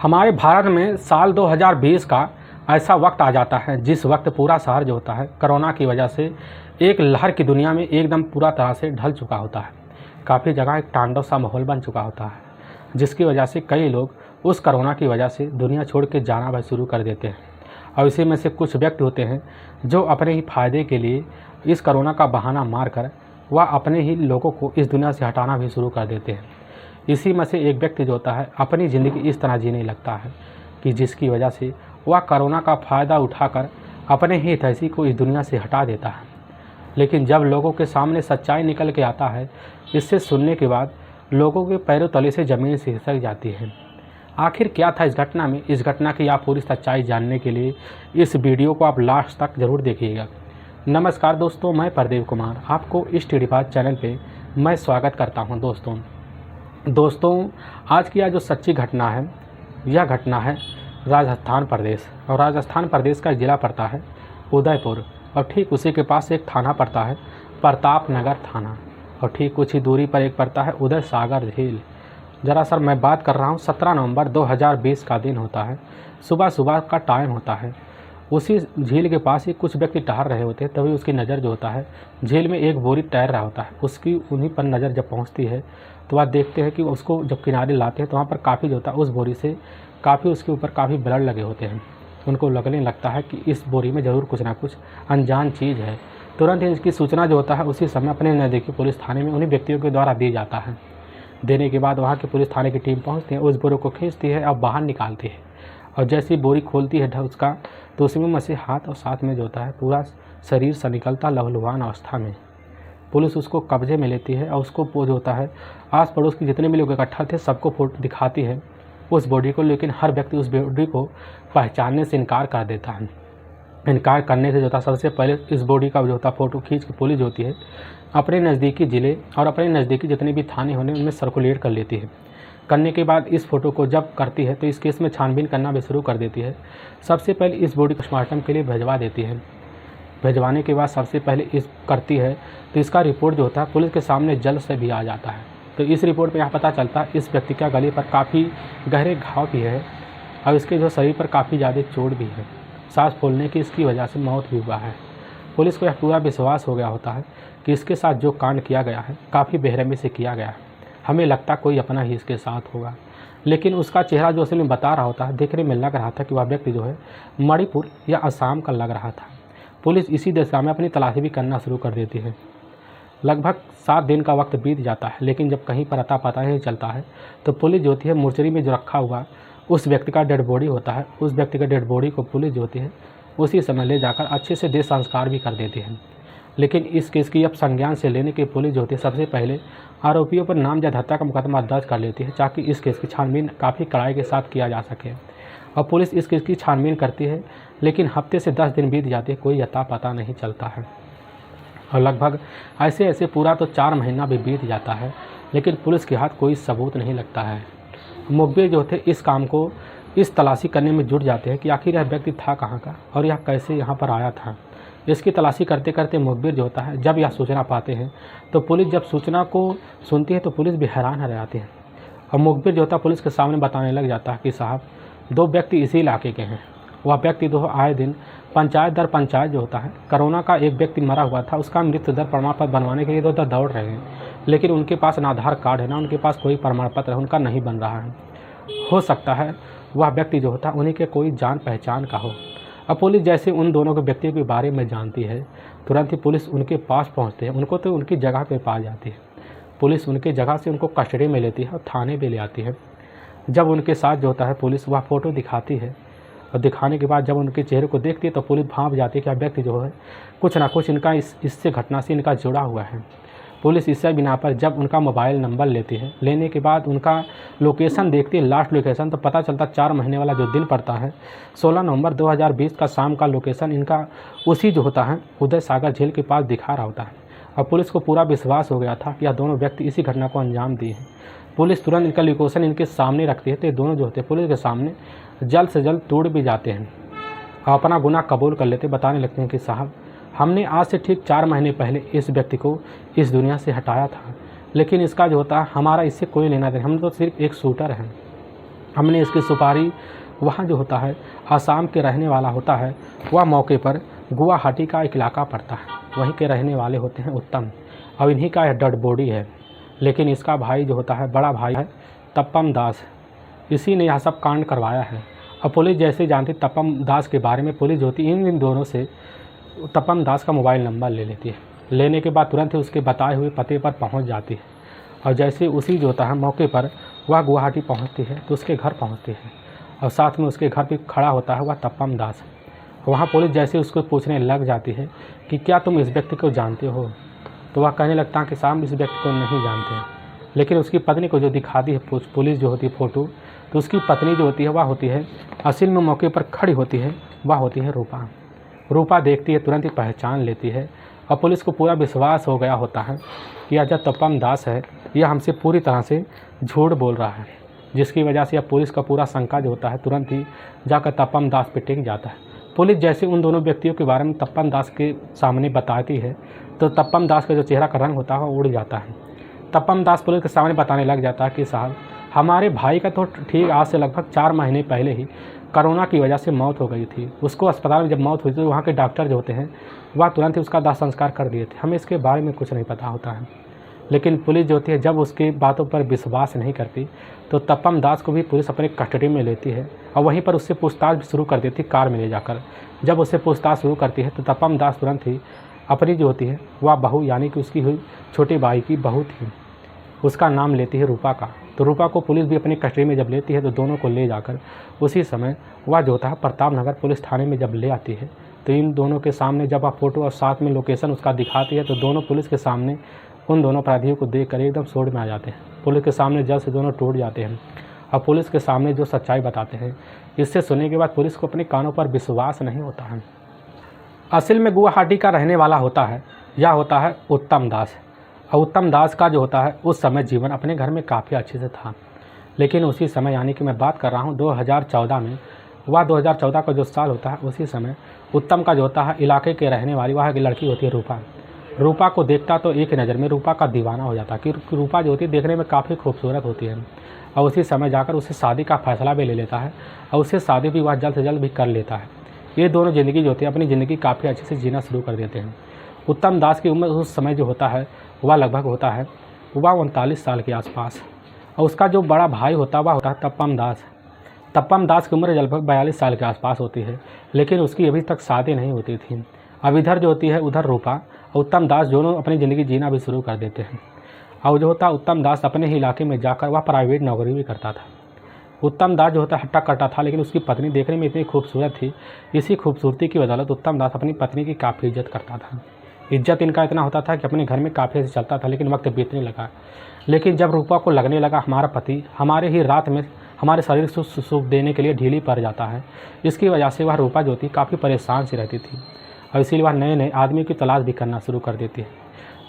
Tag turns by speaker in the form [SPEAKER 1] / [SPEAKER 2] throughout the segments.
[SPEAKER 1] हमारे भारत में साल 2020 का ऐसा वक्त आ जाता है जिस वक्त पूरा शहर जो होता है कोरोना की वजह से एक लहर की दुनिया में एकदम पूरा तरह से ढल चुका होता है। काफ़ी जगह एक तांडव सा माहौल बन चुका होता है, जिसकी वजह से कई लोग उस कोरोना की वजह से दुनिया छोड़ के जाना भी शुरू कर देते हैं। और इसी में से कुछ व्यक्ति होते हैं जो अपने ही फ़ायदे के लिए इस कोरोना का बहाना मारकर वह अपने ही लोगों को इस दुनिया से हटाना भी शुरू कर देते हैं। इसी में से एक व्यक्ति जो होता है अपनी ज़िंदगी इस तरह जीने लगता है कि जिसकी वजह से वह कोरोना का फ़ायदा उठाकर अपने ही हितैषी को इस दुनिया से हटा देता है। लेकिन जब लोगों के सामने सच्चाई निकल के आता है, इससे सुनने के बाद लोगों के पैरों तले से ज़मीन से खिसक जाती है। आखिर क्या था इस घटना में? इस घटना की आप पूरी सच्चाई जानने के लिए इस वीडियो को आप लास्ट तक ज़रूर देखिएगा। नमस्कार दोस्तों, मैं प्रदीप कुमार आपको इस टीडीपाज चैनल पे मैं स्वागत करता हूं। दोस्तों आज की यह जो सच्ची घटना है, यह घटना है राजस्थान प्रदेश। और राजस्थान प्रदेश का ज़िला पड़ता है उदयपुर, और ठीक उसी के पास एक थाना पड़ता है प्रतापनगर थाना, और ठीक कुछ ही दूरी पर एक पड़ता है उदय सागर झील। ज़रा सर मैं बात कर रहा हूँ 17 नवंबर 2020 का दिन होता है, सुबह सुबह का टाइम होता है। उसी झील के पास ही कुछ व्यक्ति टहल रहे होते हैं, तभी उसकी नज़र जो होता है झील में एक बोरी तैर रहा होता है। उसकी उन्हीं पर नज़र जब पहुंचती है तो वह देखते हैं कि उसको जब किनारे लाते हैं तो वहाँ पर काफ़ी जो होता है उस बोरी से काफ़ी उसके ऊपर काफ़ी ब्लड लगे होते हैं। उनको लगने लगता है कि इस बोरी में ज़रूर कुछ ना कुछ अनजान चीज़ है। तुरंत ही इसकी सूचना जो होता है उसी समय अपने नज़दीकी पुलिस थाने में उन्हीं व्यक्तियों के द्वारा दी जाता है। देने के बाद वहाँ के पुलिस थाने की टीम पहुँचती है, उस बोरी को खींचती है और बाहर निकालती है। और जैसे ही बोरी खोलती है उसका, तो उसमें में से हाथ और साथ में जो होता है पूरा शरीर से निकलता लहूलुहान अवस्था में पुलिस उसको कब्जे में लेती है। और उसको जो होता है आस पड़ोस के जितने भी लोग इकट्ठा थे सबको फोटो दिखाती है उस बॉडी को, लेकिन हर व्यक्ति उस बॉडी को पहचानने से इनकार कर देता है। इनकार करने से जो होता सबसे पहले इस बॉडी का जो होता फ़ोटो खींच के पुलिस होती है अपने नज़दीकी ज़िले और अपने नज़दीकी जितने भी थाने होने उनमें सर्कुलेट कर लेती है। करने के बाद इस फ़ोटो को जब करती है तो इस केस में छानबीन करना भी शुरू कर देती है। सबसे पहले इस बॉडी को पोस्टमार्टम के लिए भिजवा देती है। भिजवाने के बाद सबसे पहले इस करती है तो इसका रिपोर्ट जो होता है पुलिस के सामने जल्द से भी आ जाता है। तो इस रिपोर्ट में यहाँ पता चलता है इस व्यक्ति का गले पर काफ़ी गहरे घाव भी है और इसके जो शरीर पर काफ़ी ज़्यादा चोट भी है। सांस फूलने की इसकी वजह से मौत भी हुआ है। पुलिस को यह पूरा विश्वास हो गया होता है कि इसके साथ जो कांड किया गया है काफ़ी बेरहमी से किया गया है। हमें लगता कोई अपना ही इसके साथ होगा, लेकिन उसका चेहरा जो उसमें बता रहा होता है देखने में लग रहा था कि वह व्यक्ति जो है मणिपुर या असम का लग रहा था। पुलिस इसी दिशा में अपनी तलाशी भी करना शुरू कर देती है। लगभग 7 दिन का वक्त बीत जाता है, लेकिन जब कहीं पर अता पता नहीं चलता है तो पुलिस जो होती है मोर्चरी में जो रखा हुआ उस व्यक्ति का डेड बॉडी होता है, उस व्यक्ति का डेड बॉडी को पुलिस जो होती है उसी समय ले जाकर अच्छे से देह संस्कार भी कर देती है। लेकिन इस केस की अब संज्ञान से लेने की पुलिस जो होती है सबसे पहले आरोपियों पर नामजद हत्या का मुकदमा दर्ज कर लेती है, ताकि इस केस की छानबीन काफ़ी कड़ाई के साथ किया जा सके। और पुलिस इस केस की छानबीन करती है, लेकिन हफ्ते से 10 दिन बीत जाते हैं, कोई अता पता नहीं चलता है। और लगभग ऐसे पूरा तो 4 महीना भी बीत जाता है, लेकिन पुलिस के हाथ कोई सबूत नहीं लगता है। मुखबिर जो थे इस काम को इस तलाशी करने में जुट जाते हैं कि आखिर यह व्यक्ति था कहाँ का और यह कैसे यहाँ पर आया था। इसकी तलाशी करते करते मुखबिर जो होता है जब यह सूचना पाते हैं तो पुलिस जब सूचना को सुनती है तो पुलिस भी हैरान रह जाती है। और मुखबिर जो होता है पुलिस के सामने बताने लग जाता है कि साहब 2 व्यक्ति इसी इलाके के हैं। वह व्यक्ति दो आए दिन पंचायत दर पंचायत जो होता है कोरोना का एक व्यक्ति मरा हुआ था, उसका मृत्यु दर प्रमाण पत्र बनवाने के लिए उधर दौड़ रहे हैं, लेकिन उनके पास ना आधार कार्ड है ना उनके पास कोई प्रमाण पत्र है, उनका नहीं बन रहा है। हो सकता है वह व्यक्ति जो होता है उन्हीं के कोई जान पहचान का हो। अब पुलिस जैसे उन दोनों के व्यक्तियों के बारे में जानती है, तुरंत ही पुलिस उनके पास पहुंचती है। उनको तो उनकी जगह पे पा जाती है। पुलिस उनकी जगह से उनको कस्टडी में लेती है और थाने पे ले आती है। जब उनके साथ जो होता है पुलिस वह फ़ोटो दिखाती है, और दिखाने के बाद जब उनके चेहरे को देखती है तो पुलिस भांप जाती है कि यह व्यक्ति जो है कुछ ना कुछ इनका इससे घटना से इनका जुड़ा हुआ है। पुलिस इससे बिना पर जब उनका मोबाइल नंबर लेती है, लेने के बाद उनका लोकेशन देखती है, लास्ट लोकेशन, तो पता चलता 4 महीने वाला जो दिन पड़ता है 16 नवंबर 2020 का शाम का लोकेशन इनका उसी जो होता है उदय सागर झील के पास दिखा रहा होता है। और पुलिस को पूरा विश्वास हो गया था कि यह दोनों व्यक्ति इसी घटना को अंजाम दिए हैं। पुलिस तुरंत इनका लोकेशन इनके सामने रखती है, तो ये दोनों जो होते हैं पुलिस के सामने जल्द से जल्द तोड़ भी जाते हैं और अपना गुनाह कबूल कर लेते, बताने लगते हैं कि साहब हमने आज से ठीक 4 महीने पहले इस व्यक्ति को इस दुनिया से हटाया था, लेकिन इसका जो होता है हमारा इससे कोई लेना देना, हम तो सिर्फ एक शूटर हैं। हमने इसकी सुपारी वहाँ जो होता है आसाम के रहने वाला होता है, वह मौके पर गुवाहाटी का एक इलाका पड़ता है, वहीं के रहने वाले होते हैं उत्तम, और इन्हीं का यह डेड बॉडी है। लेकिन इसका भाई जो होता है, बड़ा भाई है तप्पम दास, इसी ने यह सब कांड करवाया है। और पुलिस जैसे जानती तप्पम दास के बारे में, पुलिस जो होती इन दोनों से तप्पम दास का मोबाइल नंबर ले लेती है। लेने के बाद तुरंत ही उसके बताए हुए पते पर पहुंच जाती है, और जैसे उसी जो होता है मौके पर वह गुवाहाटी पहुंचती है तो उसके घर पहुंचती है, और साथ में उसके घर पे खड़ा होता है वह तप्पम दास। वहाँ पुलिस जैसे उसको पूछने लग जाती है कि क्या तुम इस व्यक्ति को जानते हो, तो वह कहने लगता है कि साहब इस व्यक्ति को नहीं जानते हैं। लेकिन उसकी पत्नी को जो दिखाती है पुलिस जो होती है फ़ोटो, तो उसकी पत्नी जो होती है वह होती है असल में मौके पर खड़ी होती है, वह होती है रूपा। रूपा देखती है, तुरंत ही पहचान लेती है, और पुलिस को पूरा विश्वास हो गया होता है कि यह जो तप्पम दास है यह हमसे पूरी तरह से झूठ बोल रहा है, जिसकी वजह से यह पुलिस का पूरा शंका जो होता है तुरंत ही जाकर तप्पम दास पे टिक जाता है। पुलिस जैसे उन दोनों व्यक्तियों के बारे में तप्पम दास के सामने बताती है तो तप्पम दास का जो चेहरा का रंग होता है वो उड़ जाता है। तप्पम दास पुलिस के सामने बताने लग जाता है कि साहब हमारे भाई का तो ठीक आज से लगभग 4 महीने पहले ही कोरोना की वजह से मौत हो गई थी। उसको अस्पताल में जब मौत हुई तो वहाँ के डॉक्टर जो होते हैं वह तुरंत ही उसका दाह संस्कार कर दिए थे। हमें इसके बारे में कुछ नहीं पता होता है। लेकिन पुलिस जो होती है जब उसकी बातों पर विश्वास नहीं करती तो तप्पम दास को भी पुलिस अपने कस्टडी में लेती है, और वहीं पर उससे पूछताछ भी शुरू कर देती कार में ले जाकर। जब उससे पूछताछ शुरू करती है तो तप्पम दास तुरंत ही अपनी जो होती है वह बहू, यानी कि उसकी हुई छोटे भाई की बहू थी, उसका नाम लेती है रूपा का। तो रूपा को पुलिस भी अपनी कस्टडी में जब लेती है तो दोनों को ले जाकर उसी समय वह जो होता है प्रताप नगर पुलिस थाने में जब ले आती है तो इन दोनों के सामने जब वह फ़ोटो और साथ में लोकेशन उसका दिखाती है तो दोनों पुलिस के सामने उन दोनों अपराधियों को देखकर एकदम सोच में आ जाते हैं। पुलिस के सामने जल्द से दोनों टूट जाते हैं और पुलिस के सामने जो सच्चाई बताते हैं, इससे सुनने के बाद पुलिस को अपने कानों पर विश्वास नहीं होता है। असल में गुवाहाटी का रहने वाला होता है यह होता है उत्तम दास, और उत्तम दास का जो होता है उस समय जीवन अपने घर में काफ़ी अच्छे से था। लेकिन उसी समय, यानी कि मैं बात कर रहा हूँ 2014 में, वह 2014 का जो साल होता है उसी समय उत्तम का जो होता है इलाके के रहने वाली वह की लड़की होती है रूपा। रूपा को देखता तो एक नज़र में रूपा का दीवाना हो जाता कि रूपा जो होती है देखने में काफ़ी खूबसूरत होती है, और उसी समय जाकर उसे शादी का फैसला भी ले लेता है और उससे शादी भी वह जल्द से जल्द भी कर लेता है। ये दोनों ज़िंदगी जो होती है अपनी ज़िंदगी काफ़ी अच्छे से जीना शुरू कर देते हैं। उत्तम दास की उम्र उस समय जो होता है वह लगभग होता है वह 39 साल के आसपास, और उसका जो बड़ा भाई होता है वह होता है तप्पम दास। तप्पम दास की उम्र लगभग 42 साल के आसपास होती है, लेकिन उसकी अभी तक शादी नहीं होती थी। अब इधर जो होती है उधर रूपा और उत्तम दास दोनों अपनी ज़िंदगी जीना भी शुरू कर देते हैं। और जो होता उत्तम दास अपने ही इलाके में जाकर वह प्राइवेट नौकरी भी करता था। उत्तम दास जो होता हट्टा कट्टा था, लेकिन उसकी पत्नी देखने में इतनी खूबसूरत थी, इसी खूबसूरती की बदौलत उत्तम दास अपनी पत्नी की काफ़ी इज्जत करता था। इज्जत इनका इतना होता था कि अपने घर में काफ़ी ऐसे चलता था। लेकिन वक्त बीतने लगा, लेकिन जब रूपा को लगने लगा हमारा पति हमारे ही रात में हमारे शरीर को सुख देने के लिए ढीली पड़ जाता है, इसकी वजह से वह रूपा जो थी काफ़ी परेशान सी रहती थी, और इसीलिए वह नए नए आदमी की तलाश भी करना शुरू कर देती है।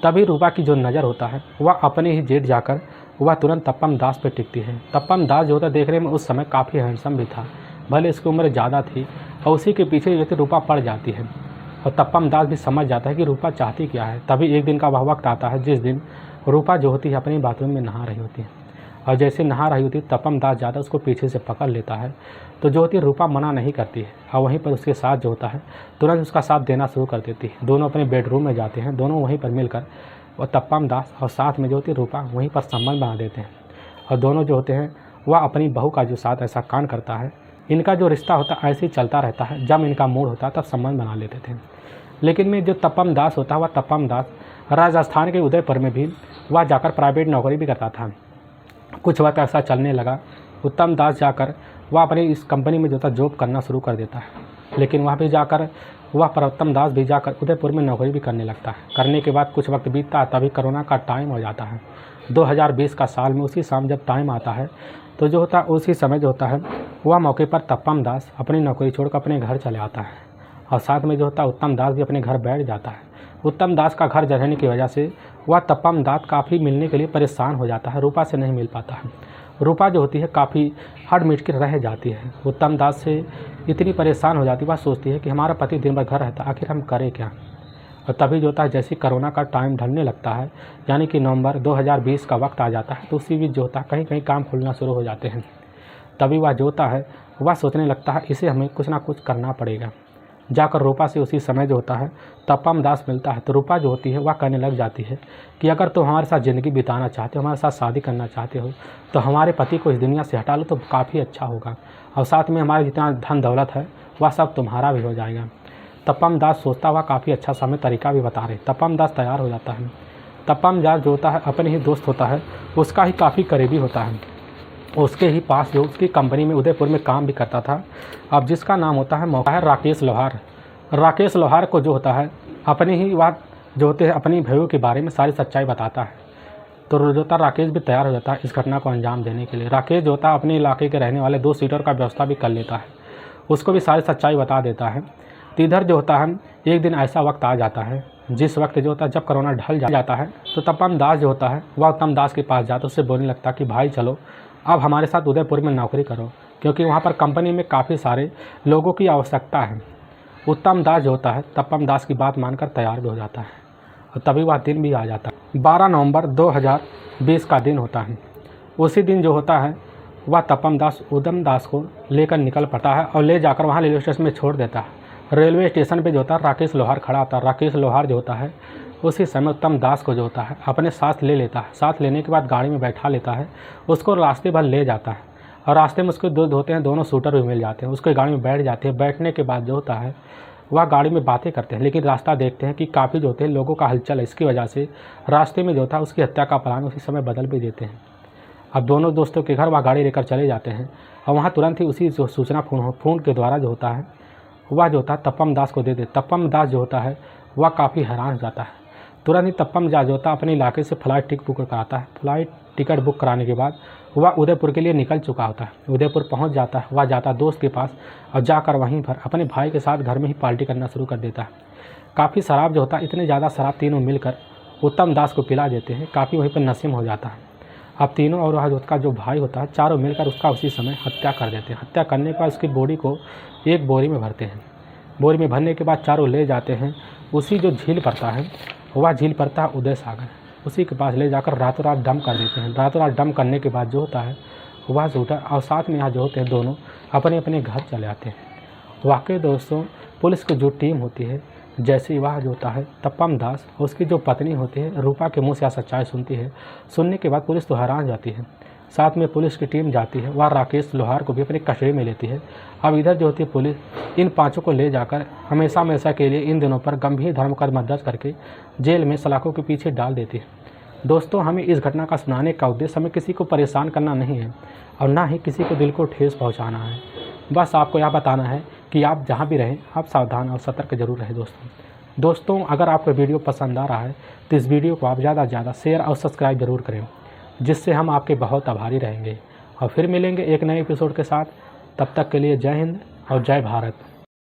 [SPEAKER 1] तभी रूपा की जो नज़र होता है वह अपने ही जेठ जाकर वह तुरंत तप्पम दास पर टिकती है। तप्पम दास जो होता देखने में उस समय काफ़ी हैंडसम भी था, भले इसकी उम्र ज़्यादा थी, और उसी के पीछे जो थी रूपा पड़ जाती है, और तप्पम दास भी समझ जाता है कि रूपा चाहती क्या है। तभी एक दिन का वह वक्त आता है जिस दिन रूपा जो होती है अपनी बाथरूम में नहा रही होती है, और जैसे नहा रही होती है तप्पम दास ज़्यादा उसको पीछे से पकड़ लेता है। तो जो होती है रूपा मना नहीं करती है, और वहीं पर उसके साथ जो होता है तुरंत उसका साथ देना शुरू कर देती है। दोनों अपने बेडरूम में जाते हैं, दोनों वहीं पर मिलकर और तप्पम दास और साथ में जो होती है रूपा वहीं पर संबंध बना देते हैं, और दोनों जो होते हैं वह अपनी बहू का जो साथ ऐसा कांड करता है। इनका जो रिश्ता होता है ऐसे ही चलता रहता है, जब इनका मूड होता है तब संबंध बना लेते थे। लेकिन में जो तप्पम दास होता है वह तप्पम दास राजस्थान के उदयपुर में भी वह जाकर प्राइवेट नौकरी भी करता था। कुछ वक्त ऐसा चलने लगा, उत्तम दास जाकर वह अपनी इस कंपनी में जो था जॉब करना शुरू कर देता है, लेकिन वहाँ भी जाकर वह उत्तम दास भी जाकर उदयपुर में नौकरी भी करने लगता है। करने के बाद कुछ वक्त बीतता है, तभी कोरोना का टाइम हो जाता है 2020 का साल में। उसी शाम जब टाइम आता है तो जो होता है उसी समय जो होता है वह मौके पर तप्पम दास अपनी नौकरी छोड़कर अपने घर चले आता है, और साथ में जो होता है उत्तम दास भी अपने घर बैठ जाता है। उत्तम दास का घर रहने की वजह से वह तप्पम दास काफ़ी मिलने के लिए परेशान हो जाता है, रूपा से नहीं मिल पाता है। रूपा जो होती है काफ़ी हट मिट के रह जाती है, उत्तम दास से इतनी परेशान हो जाती है, वह सोचती है कि हमारा पति दिन भर घर रहता, आखिर हम करें क्या। और तभी जो होता है जैसे कोरोना का टाइम ढलने लगता है, यानी कि नवंबर 2020 का वक्त आ जाता है, तो उसी बीच जो होता है कहीं कहीं काम खुलना शुरू हो जाते हैं। तभी वह जो होता है वह सोचने लगता है इसे हमें कुछ ना कुछ करना पड़ेगा। जाकर रूपा से उसी समय जो होता है तपम दास मिलता है। तो रूपा जो होती है वह कहने लग जाती है कि अगर तुम हमारे साथ ज़िंदगी बिताना चाहते हो, हमारे साथ शादी करना चाहते हो, तो हमारे पति को इस दुनिया से हटा लो तो काफ़ी अच्छा होगा, और साथ में हमारे जितना धन दौलत है वह सब तुम्हारा भी हो जाएगा। तपम दास सोचता हुआ काफ़ी अच्छा सा हमें तरीका भी बता रहे। तपम दास तैयार हो जाता है। तपम दास जो होता है अपने ही दोस्त होता है, उसका ही काफ़ी करीबी होता है, उसके ही पास जो उसकी कंपनी में उदयपुर में काम भी करता था, अब जिसका नाम होता है मौका है राकेश लोहार। राकेश लोहार को जो होता है अपनी ही बात जो होते हैं अपनी भाइयों के बारे में सारी सच्चाई बताता है। तो जो होता है राकेश भी तैयार हो जाता है इस घटना को अंजाम देने के लिए। राकेश जो होता है अपने इलाके के रहने वाले 2 सीटर का व्यवस्था भी कर लेता है, उसको भी सारी सच्चाई बता देता है। तो इधर जो होता है एक दिन ऐसा वक्त आ जाता है जिस वक्त जो होता है जब कोरोना ढल जाता है, तो तपम दास जो होता है वह उत्तम दास के पास जाता है, उससे बोलने लगता है कि भाई चलो अब हमारे साथ उदयपुर में नौकरी करो, क्योंकि वहाँ पर कंपनी में काफ़ी सारे लोगों की आवश्यकता है। उत्तम दास जो होता है तपम दास की बात मानकर तैयार भी हो जाता है, और तभी वह दिन भी आ जाता है। 12 नवंबर 2020 का दिन होता है। उसी दिन जो होता है वह तपम दास उदम दास को लेकर निकल पड़ता है और ले जाकर वहाँ रेलवे स्टेशन में छोड़ देता है। रेलवे स्टेशन पे जो होता है राकेश लोहार खड़ा होता है। राकेश लोहार जो होता है उसी समय उत्तम दास को जो होता है अपने साथ ले लेता है। साथ लेने के बाद गाड़ी में बैठा लेता है, उसको रास्ते भर ले जाता है, और रास्ते में उसके दोस्त होते हैं, दोनों शूटर भी मिल जाते हैं, उसके गाड़ी में बैठ जाते हैं। बैठने के बाद जो होता है वह गाड़ी में बातें करते हैं, लेकिन रास्ता देखते हैं कि काफ़ी जो होते हैं लोगों का हलचल है, इसकी वजह से रास्ते में जो था उसकी हत्या का प्लान उसी समय बदल भी देते हैं। अब दोनों दोस्तों के घर वह गाड़ी लेकर चले जाते हैं, और वहाँ तुरंत ही उसी जो सूचना फ़ोन के द्वारा जो होता है वह जो होता है तपम दास को दे दे। तपम दास जो होता है वह काफ़ी हैरान हो जाता है। तुरंत ही तपम दास जो होता है अपने इलाके से फ्लाइट टिकट बुक कराता है। फ्लाइट टिकट बुक कराने के बाद वह उदयपुर के लिए निकल चुका होता है। उदयपुर पहुंच जाता है, वह जाता दोस्त के पास और जाकर वहीं पर अपने भाई के साथ घर में ही पार्टी करना शुरू कर देता है। काफ़ी शराब जो होता है, इतने ज़्यादा शराब तीनों मिलकर उत्तम दास को पिला देते हैं, काफ़ी वहीं पर नसीम हो जाता है। अब तीनों और वह उसका जो भाई होता है चारों मिलकर उसका उसी समय हत्या कर देते हैं। हत्या करने के बाद उसकी बॉडी को एक बोरी में भरते हैं। बोरी में भरने के बाद चारों ले जाते हैं उसी जो झील पड़ता है, वह झील पड़ता है उदय सागर, उसी के पास ले जाकर रातों रात डंप कर देते हैं। रातों रात डंप करने के बाद जो होता है वह शूटर और साथ में यहाँ जो होते हैं दोनों अपने अपने घर चले आते हैं। वाकई दोस्तों पुलिस की जो टीम होती है, जैसे वह जो होता है तपम दास और उसकी जो पत्नी होती है रूपा के मुँह से सच्चाई सुनती है, सुनने के बाद पुलिस तो हैरान जाती है। साथ में पुलिस की टीम जाती है, वह राकेश लोहार को भी अपनी कस्टडी में लेती है। अब इधर जो होती है पुलिस इन पांचों को ले जाकर हमेशा हमेशा के लिए इन दिनों पर गंभीर धर्म मुकदमा दर्ज करके जेल में सलाखों के पीछे डाल देती है। दोस्तों हमें इस घटना का सुनाने का उद्देश्य हमें किसी को परेशान करना नहीं है, और ना ही किसी को दिल को ठेस पहुँचाना है। बस आपको यह बताना है कि आप जहाँ भी रहें आप सावधान और सतर्क जरूर रहें। दोस्तों अगर आपको वीडियो पसंद आ रहा है तो इस वीडियो को आप ज़्यादा से ज़्यादा शेयर और सब्सक्राइब जरूर करें, जिससे हम आपके बहुत आभारी रहेंगे। और फिर मिलेंगे एक नए एपिसोड के साथ। तब तक के लिए जय हिंद और जय भारत।